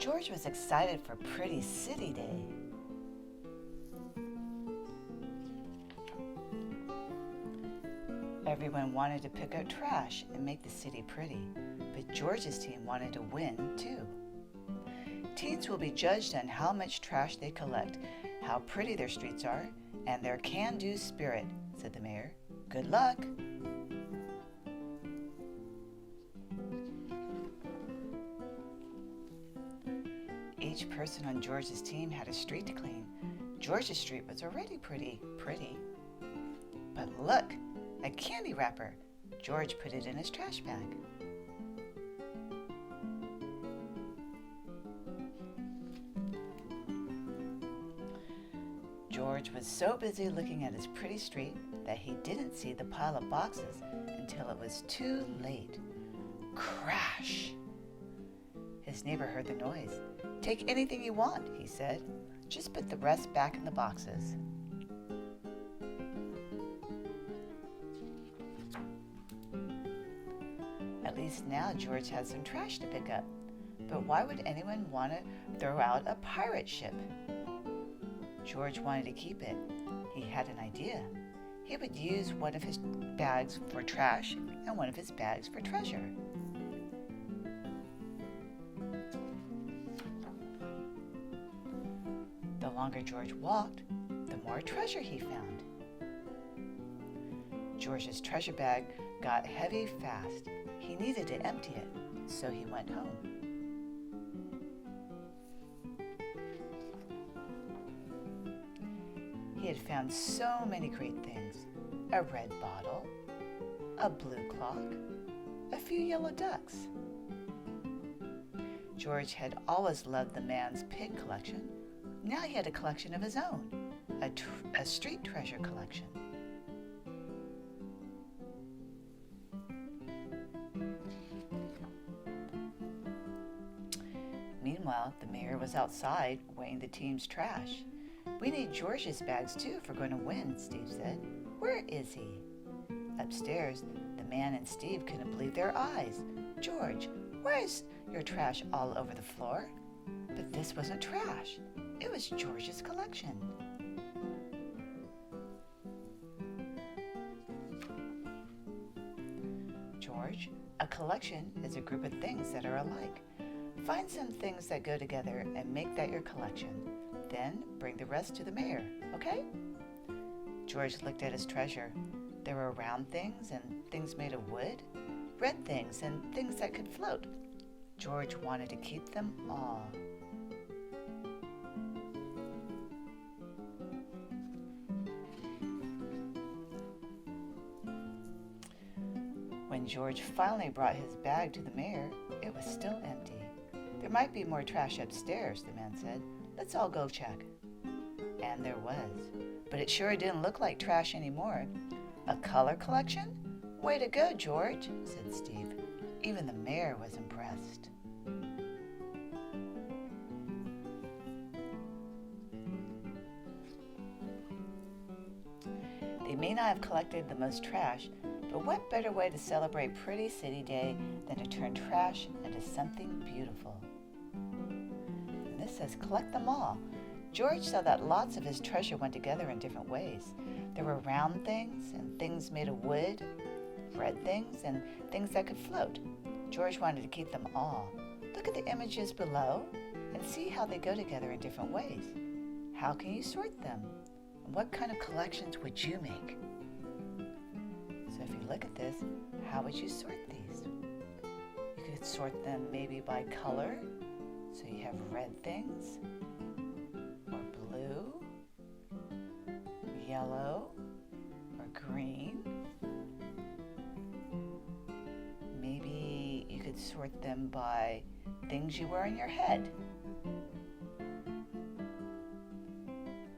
George was excited for Pretty City Day. Everyone wanted to pick up trash and make the city pretty, but George's team wanted to win too. Teens will be judged on how much trash they collect, how pretty their streets are, and their can-do spirit, said the mayor. Good luck! Each person on George's team had a street to clean. George's street was already pretty. But look, a candy wrapper. George put it in his trash bag. George was so busy looking at his pretty street that he didn't see the pile of boxes until it was too late. Crash! His neighbor heard the noise. "Take anything you want," he said. "Just put the rest back in the boxes." At least now George had some trash to pick up. But why would anyone want to throw out a pirate ship? George wanted to keep it. He had an idea. He would use one of his bags for trash and one of his bags for treasure. The longer George walked, the more treasure he found. George's treasure bag got heavy fast. He needed to empty it, so he went home. He had found so many great things: a red bottle, a blue clock, a few yellow ducks. George had always loved the man's pig collection. Now he had a collection of his own, a street treasure collection. Meanwhile, the mayor was outside weighing the team's trash. "We need George's bags too if we're going to win," Steve said. "Where is he?" Upstairs, the man and Steve couldn't believe their eyes. "George, why is your trash all over the floor?" But this wasn't trash. It was George's collection. "George, a collection is a group of things that are alike. Find some things that go together and make that your collection. Then bring the rest to the mayor, okay?" George looked at his treasure. There were round things and things made of wood, red things and things that could float. George wanted to keep them all. When George finally brought his bag to the mayor, it was still empty. "There might be more trash upstairs," the man said. "Let's all go check." And there was, but it sure didn't look like trash anymore. "A color collection? Way to go, George," said Steve. Even the mayor was impressed. They may not have collected the most trash, but what better way to celebrate Pretty City Day than to turn trash into something beautiful? And this says, collect them all. George saw that lots of his treasure went together in different ways. There were round things and things made of wood, red things and things that could float. George wanted to keep them all. Look at the images below and see how they go together in different ways. How can you sort them? And what kind of collections would you make? So if you look at this, how would you sort these? You could sort them maybe by color. So you have red things, or blue, yellow, or green. Maybe you could sort them by things you wear on your head.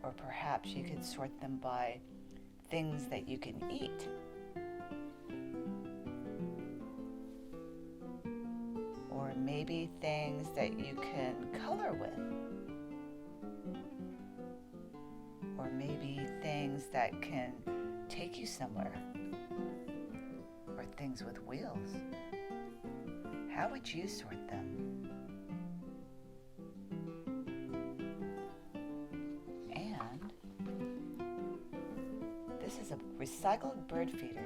Or perhaps you could sort them by things that you can eat. Or maybe things that you can color with. Or maybe things that can take you somewhere. Or things with wheels. How would you sort them? is a recycled bird feeder,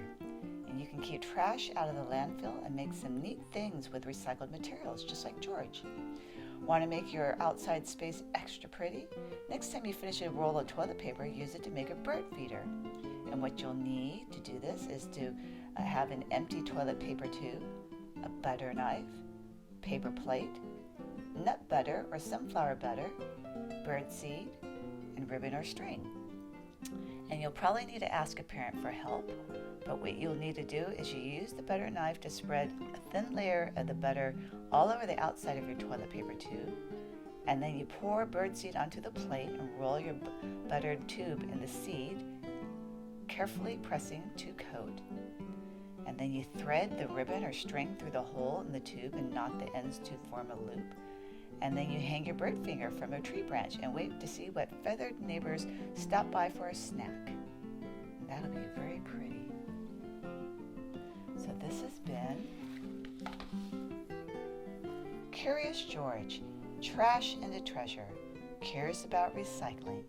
and you can keep trash out of the landfill and make some neat things with recycled materials, just like George. Want to make your outside space extra pretty? Next time you finish a roll of toilet paper, use it to make a bird feeder. And what you'll need to do this is to have an empty toilet paper tube, a butter knife, paper plate, nut butter or sunflower butter, bird seed, and ribbon or string. And you'll probably need to ask a parent for help, but what you'll need to do is you use the butter knife to spread a thin layer of the butter all over the outside of your toilet paper tube, and then you pour bird seed onto the plate and roll your buttered tube in the seed, carefully pressing to coat. And then you thread the ribbon or string through the hole in the tube and knot the ends to form a loop. And then you hang your bird finger from a tree branch and wait to see what feathered neighbors stop by for a snack. And that'll be very pretty. So this has been Curious George, Trash into Treasure, cares about recycling.